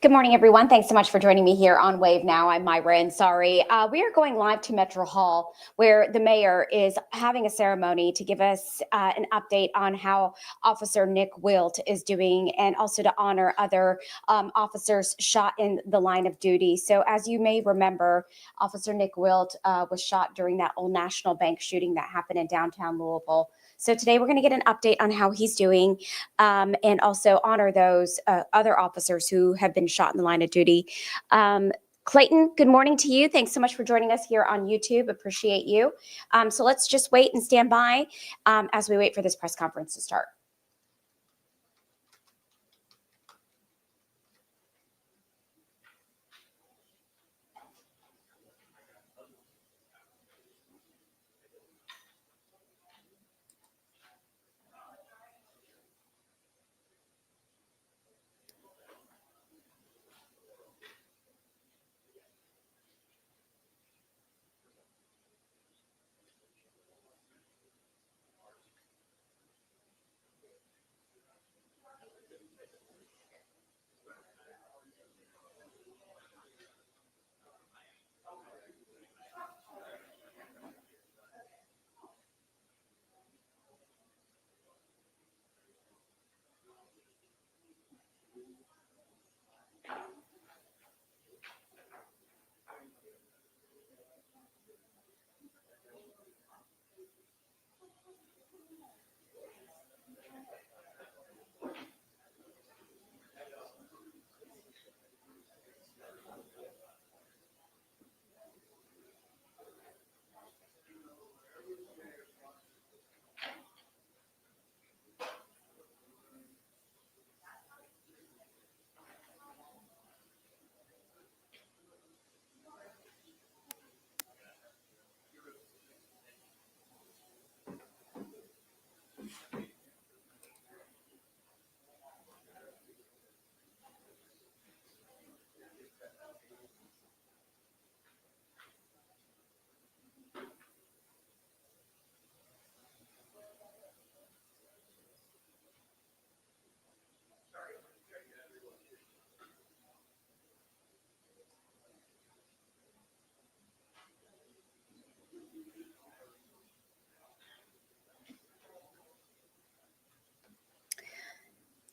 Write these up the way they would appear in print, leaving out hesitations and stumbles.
Good morning, everyone. Thanks so much for joining me here on Wave Now. I'm Myra, and sorry. We are going live to Metro Hall, where the mayor is having a ceremony to give us an update on how Officer Nick Wilt is doing, and also to honor other officers shot in the line of duty. So as you may remember, Officer Nick Wilt was shot during that Old National Bank shooting that happened in downtown Louisville. So today we're going to get an update on how he's doing, and also honor those other officers who have been shot in the line of duty. Clayton, good morning to you. Thanks so much for joining us here on YouTube. Appreciate you. So let's just wait and stand by as we wait for this press conference to start.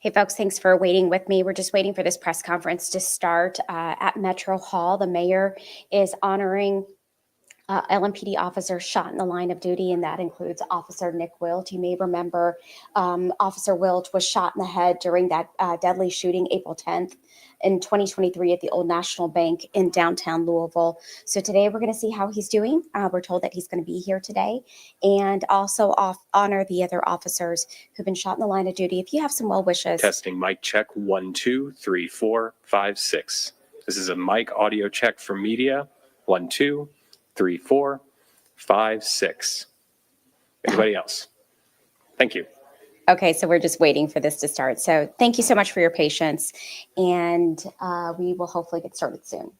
Hey, folks, thanks for waiting with me. We're just waiting for this press conference to start at Metro Hall. The mayor is honoring LMPD officers shot in the line of duty, and that includes Officer Nick Wilt. You may remember Officer Wilt was shot in the head during that deadly shooting April 10th in 2023 at the Old National Bank in downtown Louisville. So today we're going to see how he's doing. We're told that he's going to be here today, and also honor the other officers who've been shot in the line of duty. If you have some well wishes. Testing mic check 1 2 3 4 5 6. This is a mic audio check for media 1 2 3 4 5 6. Anybody else? Thank you. Okay, so we're just waiting for this to start. So thank you so much for your patience, and we will hopefully get started soon.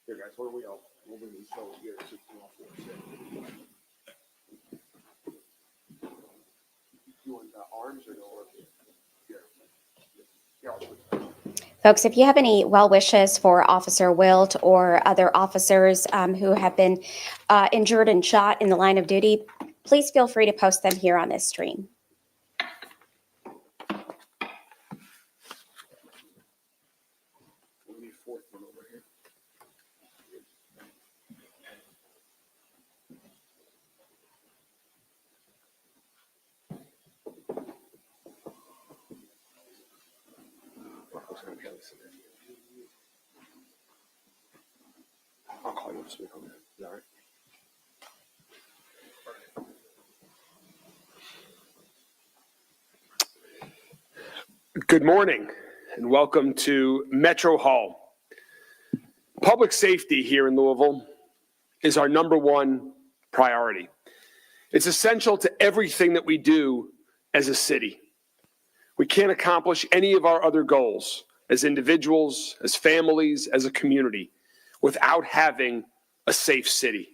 Here, guys, what are we all? We'll bring these show here. arms or no working? Here. Folks, if you have any well wishes for Officer Wilt or other officers who have been injured and shot in the line of duty, please feel free to post them here on this stream. We need a fourth one over here. I'll call you this week on that. Is that all right? Good morning and welcome to Metro Hall. Public safety here in Louisville is our number one priority. It's essential to everything that we do as a city. We can't accomplish any of our other goals as individuals, as families, as a community without having a safe city.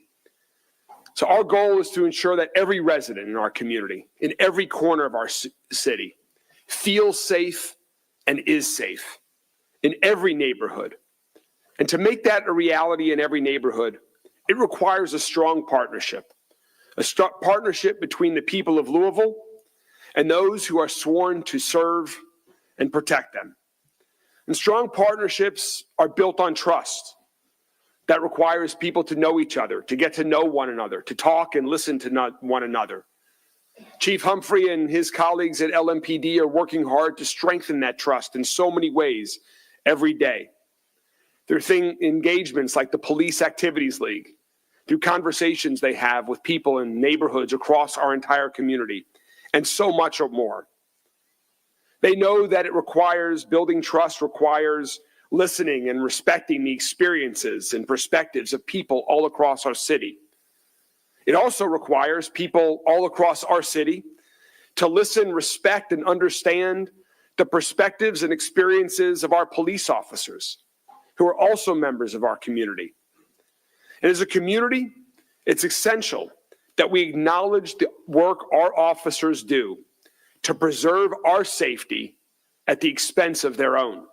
So our goal is to ensure that every resident in our community, in every corner of our city, feels safe and is safe in every neighborhood. And to make that a reality in every neighborhood, it requires a strong partnership between the people of Louisville and those who are sworn to serve and protect them. And strong partnerships are built on trust. That requires people to know each other, to get to know one another, to talk and listen to one another. Chief Humphrey and his colleagues at LMPD are working hard to strengthen that trust in so many ways every day. Through engagements like the Police Activities League, through conversations they have with people in neighborhoods across our entire community, and so much more. They know that building trust requires listening and respecting the experiences and perspectives of people all across our city. It also requires people all across our city to listen, respect, and understand the perspectives and experiences of our police officers, who are also members of our community. And as a community, it's essential that we acknowledge the work our officers do to preserve our safety at the expense of their own.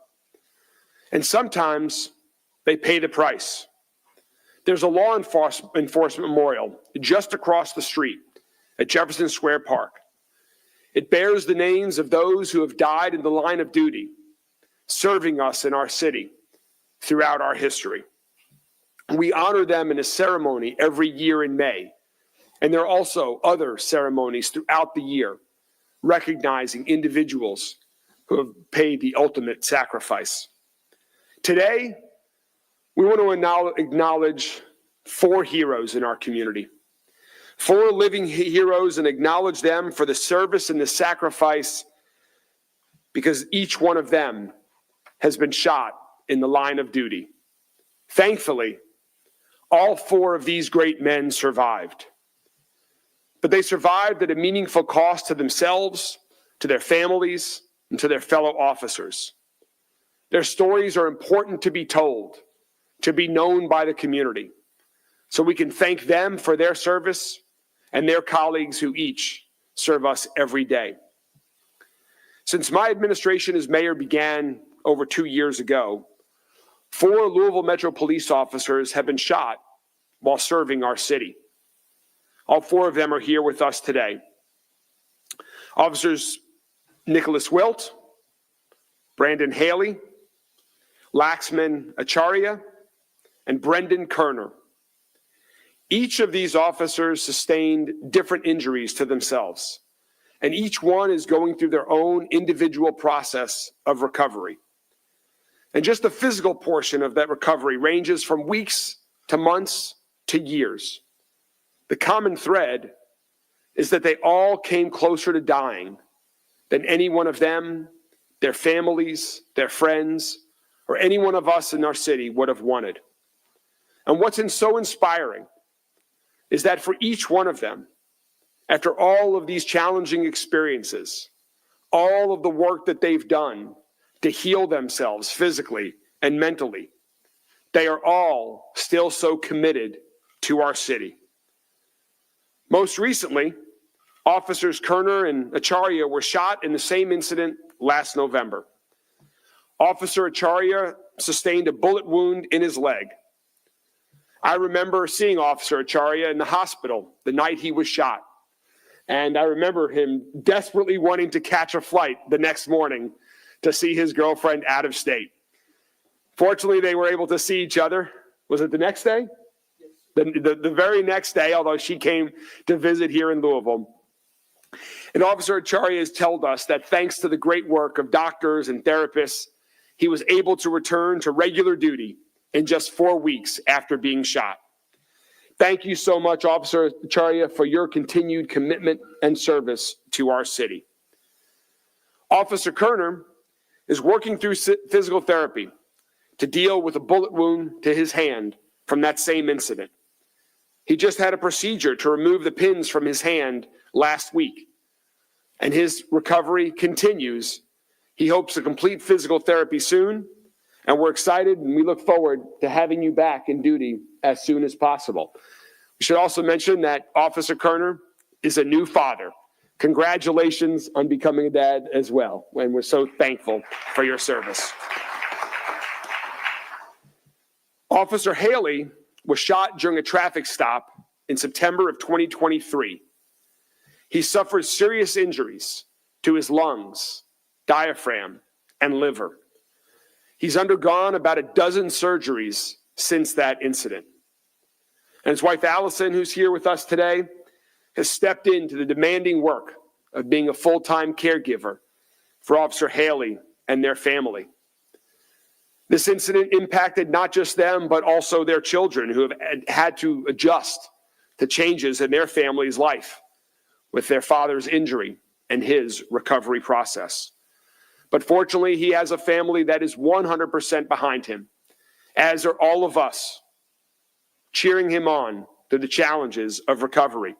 And sometimes they pay the price. There's a law enforcement memorial just across the street at Jefferson Square Park. It bears the names of those who have died in the line of duty, serving us in our city throughout our history. We honor them in a ceremony every year in May, and there are also other ceremonies throughout the year recognizing individuals who have paid the ultimate sacrifice. Today, we want to acknowledge 4 heroes in our community, 4 living heroes, and acknowledge them for the service and the sacrifice, because each one of them has been shot in the line of duty. Thankfully, all 4 of these great men survived. But they survived at a meaningful cost to themselves, to their families, and to their fellow officers. Their stories are important to be told, to be known by the community, so we can thank them for their service and their colleagues who each serve us every day. Since my administration as mayor began over 2 years ago, 4 Louisville Metro police officers have been shot while serving our city. All 4 of them are here with us today. Officers Nick Wilt, Brandon Haley, Laxman Acharya, and Brendan Kerner. Each of these officers sustained different injuries to themselves, and each one is going through their own individual process of recovery. And just the physical portion of that recovery ranges from weeks to months to years. The common thread is that they all came closer to dying than any one of them, their families, their friends, or any one of us in our city would have wanted. And what's so inspiring is that for each one of them, after all of these challenging experiences, all of the work that they've done to heal themselves physically and mentally, they are all still so committed to our city. Most recently, Officers Kerner and Acharya were shot in the same incident last November. Officer Acharya sustained a bullet wound in his leg. I remember seeing Officer Acharya in the hospital the night he was shot. And I remember him desperately wanting to catch a flight the next morning to see his girlfriend out of state. Fortunately, they were able to see each other. Was it the next day? The very next day, although she came to visit here in Louisville. And Officer Acharya has told us that thanks to the great work of doctors and therapists, he was able to return to regular duty in just 4 weeks after being shot. Thank you so much, Officer Acharya, for your continued commitment and service to our city. Officer Kerner is working through physical therapy to deal with a bullet wound to his hand from that same incident. He just had a procedure to remove the pins from his hand last week, and his recovery continues. He hopes to complete physical therapy soon, and we're excited and we look forward to having you back in duty as soon as possible. We should also mention that Officer Kerner is a new father. Congratulations on becoming a dad as well, and we're so thankful for your service. Officer Haley was shot during a traffic stop in September of 2023. He suffered serious injuries to his lungs, diaphragm, and liver. He's undergone about a dozen surgeries since that incident. And his wife, Allison, who's here with us today, has stepped into the demanding work of being a full-time caregiver for Officer Haley and their family. This incident impacted not just them, but also their children who have had to adjust to changes in their family's life with their father's injury and his recovery process. But fortunately, he has a family that is 100% behind him, as are all of us, cheering him on through the challenges of recovery.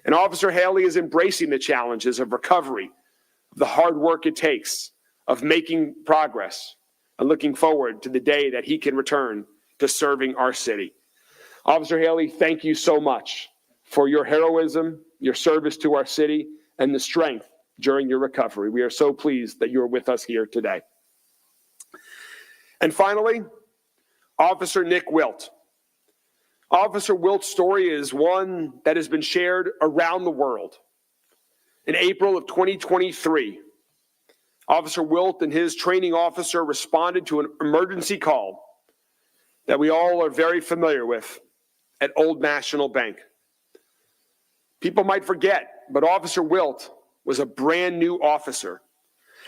And Officer Haley is embracing the challenges of recovery, the hard work it takes, of making progress, and looking forward to the day that he can return to serving our city. Officer Haley, thank you so much for your heroism, your service to our city, and the strength during your recovery. We are so pleased that you're with us here today. And finally, Officer Nick Wilt. Officer Wilt's story is one that has been shared around the world. In April of 2023, Officer Wilt and his training officer responded to an emergency call that we all are very familiar with at Old National Bank. People might forget, but Officer Wilt was a brand new officer,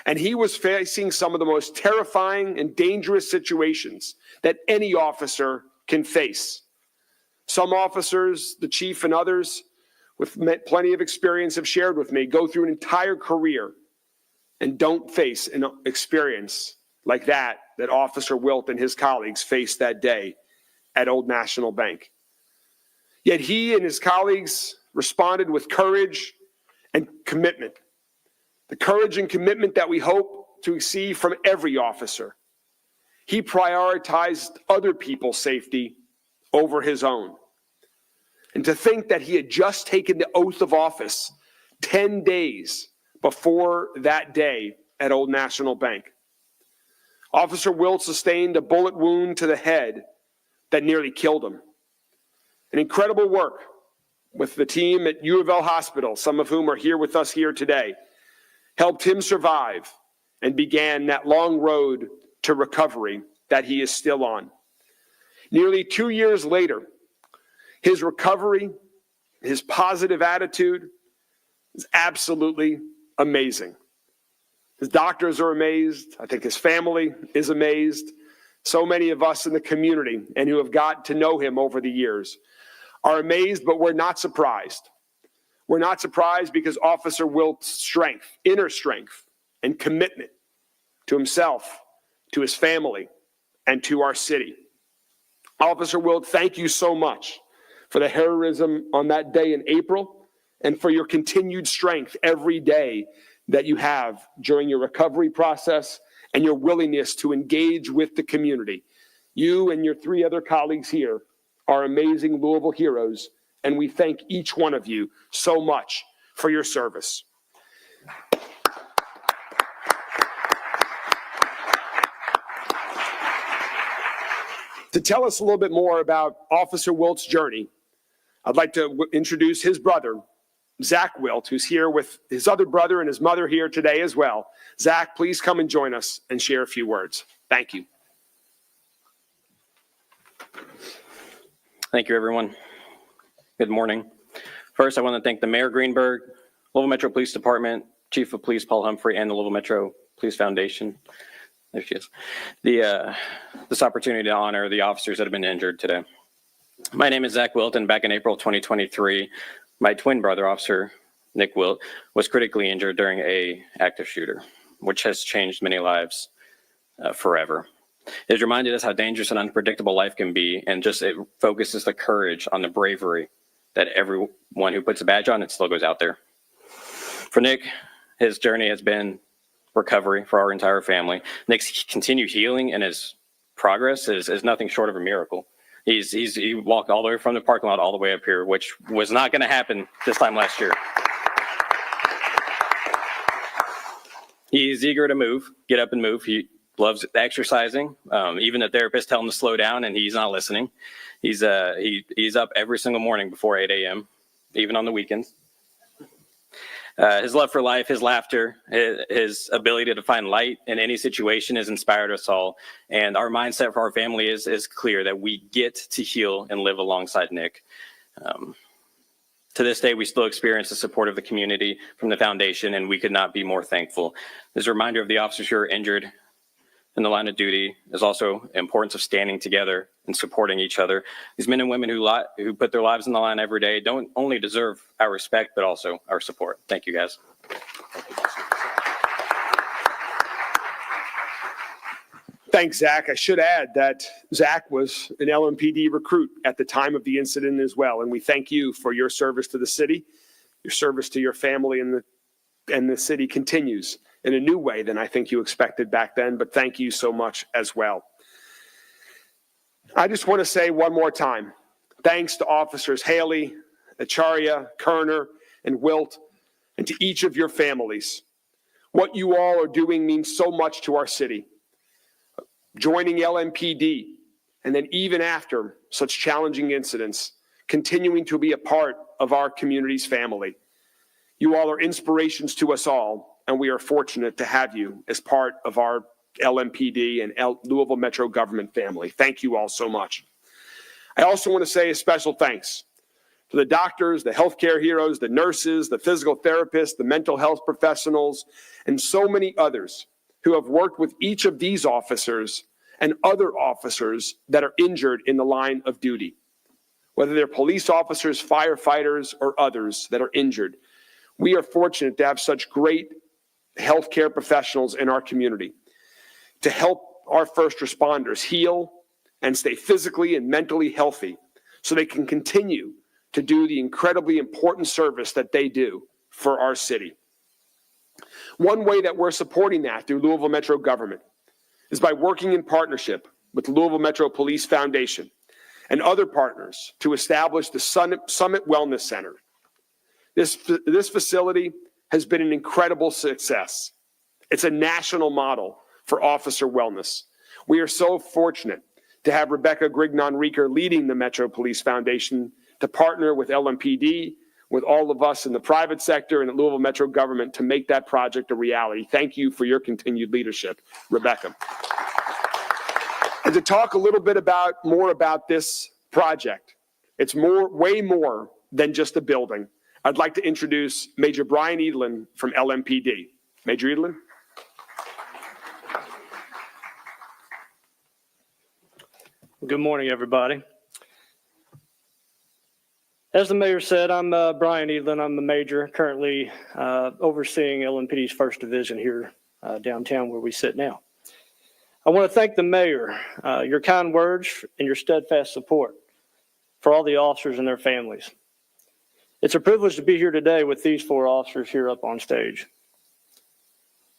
and he was facing some of the most terrifying and dangerous situations that any officer can face. Some officers, the chief and others with plenty of experience have shared with me, go through an entire career and don't face an experience like that Officer Wilt and his colleagues faced that day at Old National Bank. Yet he and his colleagues responded with courage and commitment. The courage and commitment that we hope to see from every officer. He prioritized other people's safety over his own. And to think that he had just taken the oath of office 10 days before that day at Old National Bank. Officer Wilt sustained a bullet wound to the head that nearly killed him. An incredible work with the team at U of L Hospital, some of whom are here with us here today, helped him survive and began that long road to recovery that he is still on. Nearly 2 years later, his recovery, his positive attitude is absolutely amazing. His doctors are amazed. I think his family is amazed. So many of us in the community and who have gotten to know him over the years are amazed, but we're not surprised. We're not surprised because Officer Wilt's strength, inner strength, and commitment to himself, to his family, and to our city. Officer Wilt, thank you so much for the heroism on that day in April and for your continued strength every day that you have during your recovery process and your willingness to engage with the community. You and your 3 other colleagues here are amazing Louisville heroes, and we thank each one of you so much for your service. To tell us a little bit more about Officer Wilt's journey, I'd like to introduce his brother, Zach Wilt, who's here with his other brother and his mother here today as well. Zach, please come and join us and share a few words. Thank you. Thank you, everyone. Good morning. First, I want to thank the Mayor Greenberg, Louisville Metro Police Department, Chief of Police Paul Humphrey, and the Louisville Metro Police Foundation. There she is. This opportunity to honor the officers that have been injured today. My name is Zach Wilt, and back in April 2023, my twin brother, Officer Nick Wilt, was critically injured during an active shooter, which has changed many lives forever. It has reminded us how dangerous and unpredictable life can be, and just it focuses the courage on the bravery that everyone who puts a badge on, it still goes out there. For Nick, his journey has been recovery for our entire family. Nick's continued healing and his progress is nothing short of a miracle. He walked all the way from the parking lot all the way up here, which was not going to happen this time last year. He's eager to move, get up and move. He loves exercising. Even the therapist tell him to slow down, and he's not listening. He's up every single morning before 8 a.m., even on the weekends. His love for life, his laughter, his ability to find light in any situation has inspired us all. And our mindset for our family is clear that we get to heal and live alongside Nick. To this day, we still experience the support of the community from the foundation, and we could not be more thankful. As a reminder of the officers who are injured in the line of duty is also the importance of standing together and supporting each other. These men and women who put their lives on the line every day don't only deserve our respect, but also our support. Thank you, guys. Thanks, Zach. I should add that Zach was an LMPD recruit at the time of the incident as well, and we thank you for your service to the city. Your service to your family and the city continues in a new way than I think you expected back then, but thank you so much as well. I just want to say one more time, thanks to Officers Haley, Acharya, Kerner, and Wilt, and to each of your families. What you all are doing means so much to our city. Joining LMPD, and then even after such challenging incidents, continuing to be a part of our community's family. You all are inspirations to us all, and we are fortunate to have you as part of our LMPD and Louisville Metro government family. Thank you all so much. I also want to say a special thanks to the doctors, the healthcare heroes, the nurses, the physical therapists, the mental health professionals, and so many others who have worked with each of these officers and other officers that are injured in the line of duty. Whether they're police officers, firefighters, or others that are injured, we are fortunate to have such great healthcare professionals in our community to help our first responders heal and stay physically and mentally healthy so they can continue to do the incredibly important service that they do for our city. One way that we're supporting that through Louisville Metro government is by working in partnership with the Louisville Metro Police Foundation and other partners to establish the Summit Wellness Center. This facility has been an incredible success. It's a national model for officer wellness. We are so fortunate to have Rebecca Grignon-Reeker leading the Metro Police Foundation to partner with LMPD, with all of us in the private sector and at Louisville Metro government to make that project a reality. Thank you for your continued leadership, Rebecca. And to talk a little bit more about this project, it's way more than just a building. I'd like to introduce Major Brian Edelin from LMPD. Major Edelin. Good morning, everybody. As the mayor said, I'm Brian Edelin. I'm the major currently overseeing LMPD's 1st Division here downtown where we sit now. I want to thank the mayor, your kind words and your steadfast support for all the officers and their families. It's a privilege to be here today with these 4 officers here up on stage.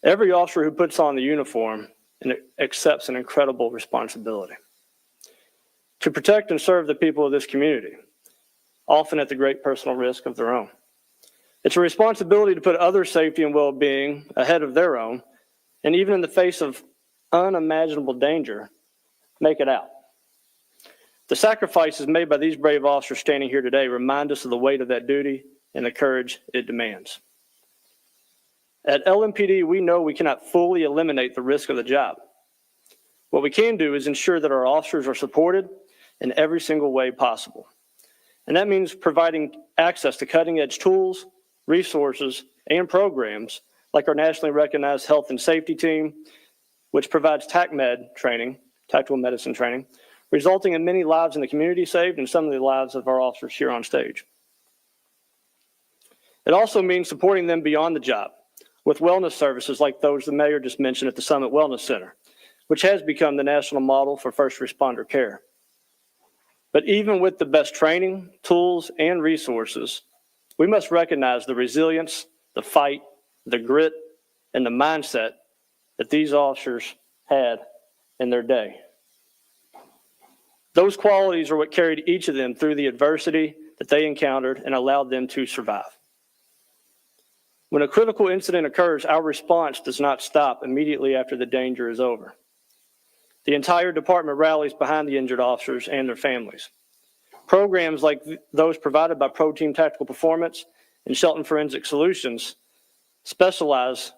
Every officer who puts on the uniform and accepts an incredible responsibility to protect and serve the people of this community, often at the great personal risk of their own. It's a responsibility to put other safety and well-being ahead of their own, and even in the face of unimaginable danger, make it out. The sacrifices made by these brave officers standing here today remind us of the weight of that duty and the courage it demands. At LMPD, we know we cannot fully eliminate the risk of the job. What we can do is ensure that our officers are supported in every single way possible. And that means providing access to cutting-edge tools, resources, and programs like our nationally recognized health and safety team, which provides TACMED training, tactical medicine training, resulting in many lives in the community saved and some of the lives of our officers here on stage. It also means supporting them beyond the job with wellness services like those the mayor just mentioned at the Summit Wellness Center, which has become the national model for first responder care. But even with the best training, tools, and resources, we must recognize the resilience, the fight, the grit, and the mindset that these officers had in their day. Those qualities are what carried each of them through the adversity that they encountered and allowed them to survive. When a critical incident occurs, our response does not stop immediately after the danger is over. The entire department rallies behind the injured officers and their families. Programs like those provided by Pro Team Tactical Performance and Shelton Forensic Solutions specialize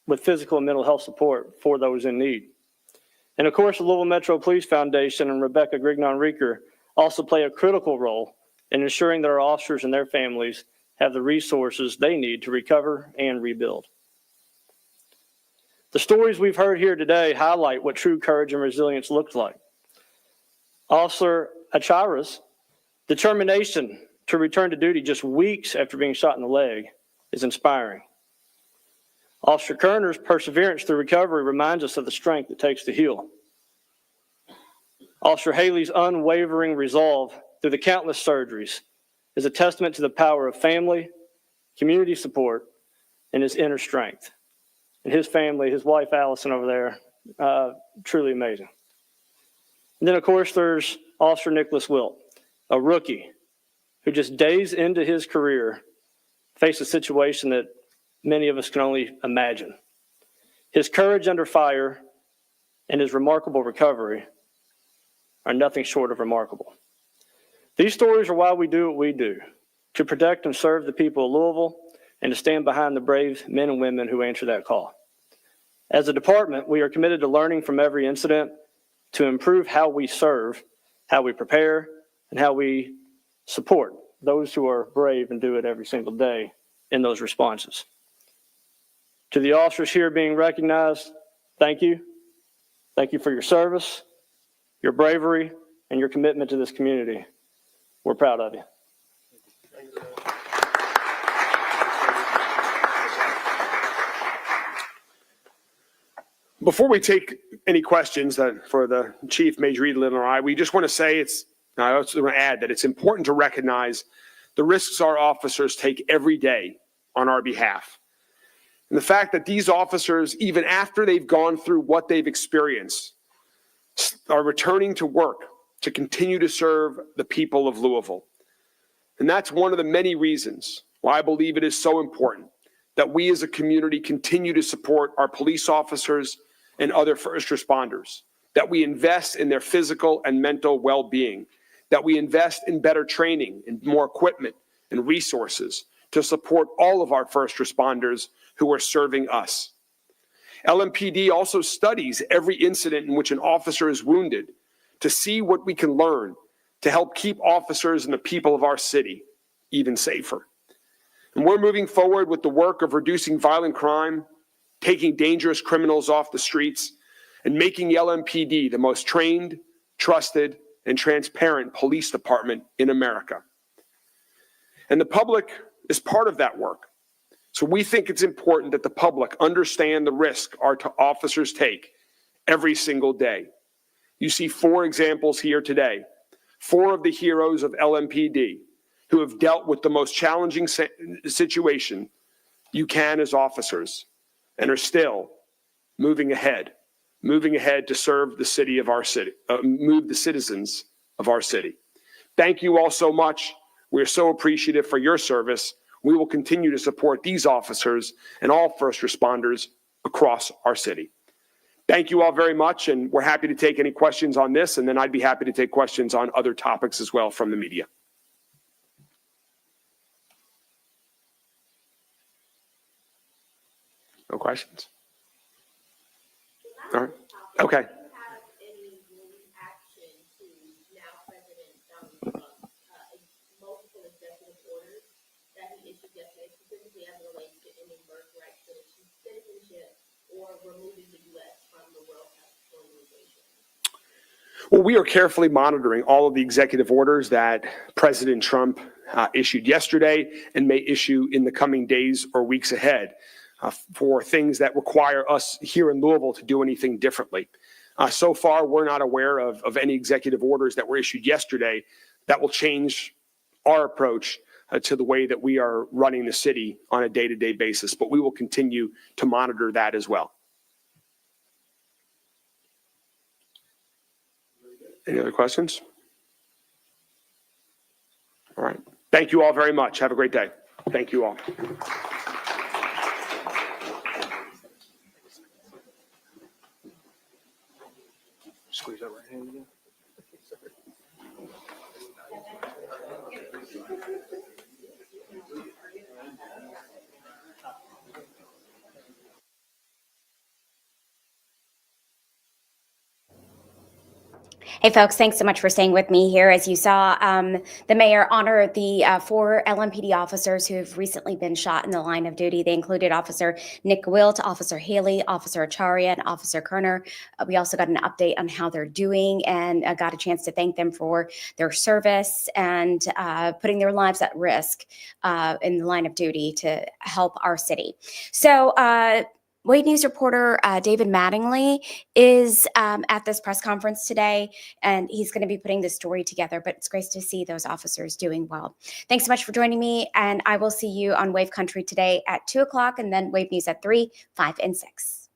with physical and mental health support for those in need. And of course, the Louisville Metro Police Foundation and Rebecca Grignon-Reeker also play a critical role in ensuring that our officers and their families have the resources they need to recover and rebuild. The stories we've heard here today highlight what true courage and resilience looks like. Officer Achara's determination to return to duty just weeks after being shot in the leg is inspiring. Officer Kerner's perseverance through recovery reminds us of the strength it takes to heal. Officer Haley's unwavering resolve through the countless surgeries is a testament to the power of family, community support, and his inner strength. And his family, his wife Allison over there, truly amazing. And then of course there's Officer Nick Wilt, a rookie who just days into his career faced a situation that many of us can only imagine. His courage under fire and his remarkable recovery are nothing short of remarkable. These stories are why we do what we do, to protect and serve the people of Louisville and to stand behind the brave men and women who answer that call. As a department, we are committed to learning from every incident to improve how we serve, how we prepare, and how we support those who are brave and do it every single day in those responses. To the officers here being recognized, thank you. Thank you for your service, your bravery, and your commitment to this community. We're proud of you. Before we take any questions for the Chief, Major Edlin, or I, we just want to say I also want to add that it's important to recognize the risks our officers take every day on our behalf. And the fact that these officers, even after they've gone through what they've experienced, are returning to work to continue to serve the people of Louisville. And that's one of the many reasons why I believe it is so important that we as a community continue to support our police officers and other first responders, that we invest in their physical and mental well-being, that we invest in better training and more equipment and resources to support all of our first responders who are serving us. LMPD also studies every incident in which an officer is wounded to see what we can learn to help keep officers and the people of our city even safer. And we're moving forward with the work of reducing violent crime, taking dangerous criminals off the streets, and making the LMPD the most trained, trusted, and transparent police department in America. And the public is part of that work. So we think it's important that the public understand the risk our officers take every single day. You see 4 examples here today, 4 of the heroes of LMPD who have dealt with the most challenging situation you can as officers and are still moving ahead to serve the city of our city, move the citizens of our city. Thank you all so much. We're so appreciative for your service. We will continue to support these officers and all first responders across our city. Thank you all very much, and we're happy to take any questions on this, and then I'd be happy to take questions on other topics as well from the media. No questions? All right. Okay. Well, we are carefully monitoring all of the executive orders that President Trump issued yesterday and may issue in the coming days or weeks ahead for things that require us here in Louisville to do anything differently. So far, we're not aware of any executive orders that were issued yesterday that will change our approach to the way that we are running the city on a day-to-day basis, but we will continue to monitor that as well. Any other questions? All right. Thank you all very much. Have a great day. Thank you all. Squeeze that right hand again. Hey, folks, thanks so much for staying with me here. As you saw, the mayor honored the 4 LMPD officers who have recently been shot in the line of duty. They included Officer Nick Wilt, Officer Haley, Officer Acharya, and Officer Kerner. We also got an update on how they're doing and got a chance to thank them for their service and putting their lives at risk in the line of duty to help our city. So, Wave News reporter David Mattingly is at this press conference today, and he's going to be putting this story together, but it's great to see those officers doing well. Thanks so much for joining me, and I will see you on Wave Country today at 2 o'clock, and then Wave News at 3, 5, and 6.